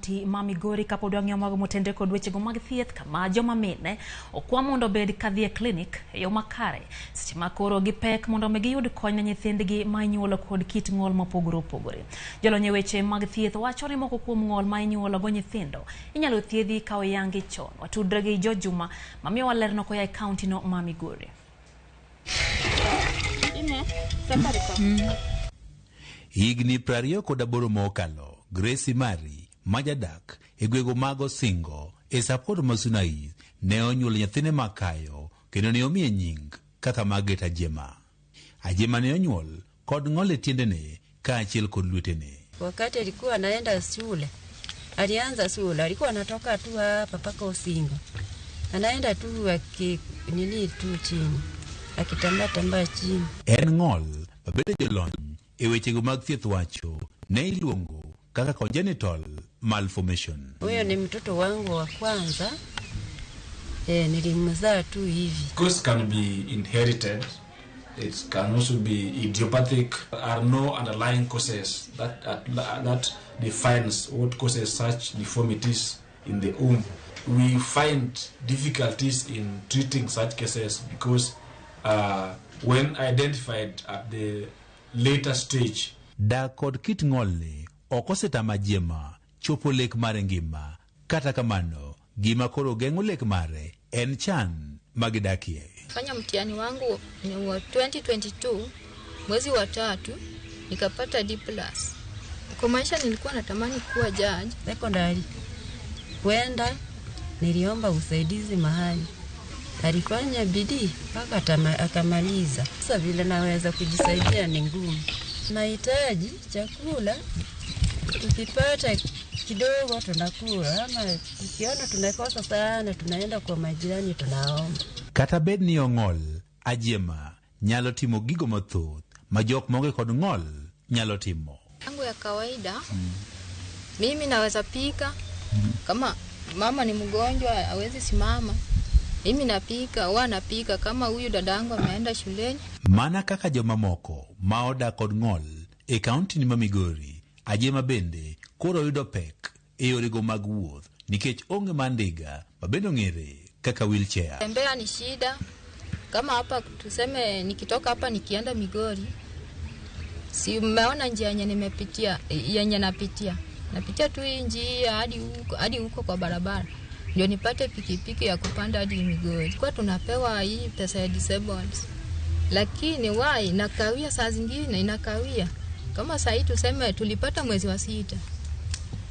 kaunti ma Migori kapodwa ng'io mago motende kod weche go mag thieth kama joma mine okwa mondo bed kadhi e klinik e yo makare seche ma koro gi pek mondo giyud kony ne nyithindgi ma inyuolo kod kit ng'ol mopogore opogore. Jolony weche mag thieth wacho ni moko kuom ng'ol ma inyuolo go nyithindo inyalo thiedhi ka oyangi chon. Watudre gi Jo Juma mamiyo walerno koya e kaunti no ma Migori. Higni 28 mokalo, Grace Mari, majadak, egwego mago singo, e sapot masunai, ne onyuolo nyathine makayo, kendo ne omiye nying, kaka Mageta Ajema. Ajema ne onyuol, kod ng'ol e tiendene, kaachiel kod lwetene. Wakati alikuwa anaenda shule, alianza shule, alikuwa anatoka tu hapa paka Usingo. Anaenda tu tu chini, akitambaa chini. En ng'ol, babede jolony, e wechego mag thieth wacho, ne iluongo kaka congenital malformation. Huyo ni mtoto wangu wa kwanza, nilimzaa tu hivi. Cause can be inherited. It can also be idiopathic. There are no underlying causes that defines what causes such deformities in the womb. We find difficulties in treating such cases because when identified at the later stage. Da kod kit ng'olni okosetama Ajema chopo lek mare ngima. Kata kamano, gima koro geng'o lek mare en chan magidakie. Fanya mtihani wangu ni wa 2022 mwezi wa 3 nikapata D+. Kwa maisha nilikuwa natamani kuwa judge secondary. Kwenda niliomba usaidizi mahali. Alifanya bidii mpaka akamaliza. Sasa vile naweza kujisaidia ni ngumu. Nahitaji chakula, tukipata kidogo tunakula, ama tukiona tunakosa sana tunaenda kwa majirani tunaomba. Kata bed ni ng'ol, Ajema nyalo timo gigo mathoth ma jok monge kod ng'ol nyalo timo. Yangu ya kawaida, mimi naweza pika, kama mama ni mgonjwa hawezi simama. Mimi napika, wanapika kama huyu dadangu ameenda shuleni. Mana kaka joma moko maoda kod ng'ol e kaunti ni ma Migori, Ajema bende koro yudo pek e yorego mag wuoth nikech onge mandiga mabendo ng'ere kaka wheelchair. Tembea ni shida. Kama hapa tuseme nikitoka hapa nikienda Migori, si umeona njia yenye nimepitia, yenye napitia. Napitia tu hii njia hadi huko kwa barabara. Ndio nipate pikipiki ya kupanda hadi Migori. Kwa tunapewa hii pesa ya disabled. Lakini wai nakawia saa zingine inakawia. Kama saa hii tuseme tulipata mwezi wa 6.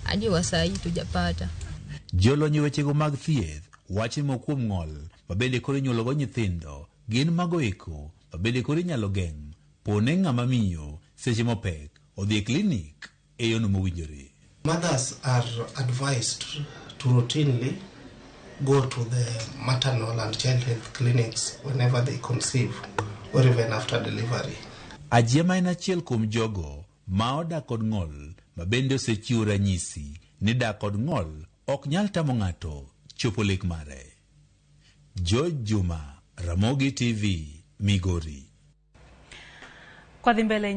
Hadi wa saa hii tujapata. Jolony wechego mag thieth wacho mokuom ng'ol mabende koro inyuologo nyithindo gin mago eko mabende koro inyalo geng' pone ng'ama miyo seche mopek odhi e klinik e yono mowinjore. Mothers are advised to routinely go to the maternal and child health clinics whenever they conceive or even after delivery. Ajema en achiel kuom jogo ma odak kod ng'ol mabende osechiwo ranyisi ni dak kod ng'ol ok nyal tamo ng'ato chopo lek mare. Jo Juma, Ramogi TV, Migori. Kwa dhimbele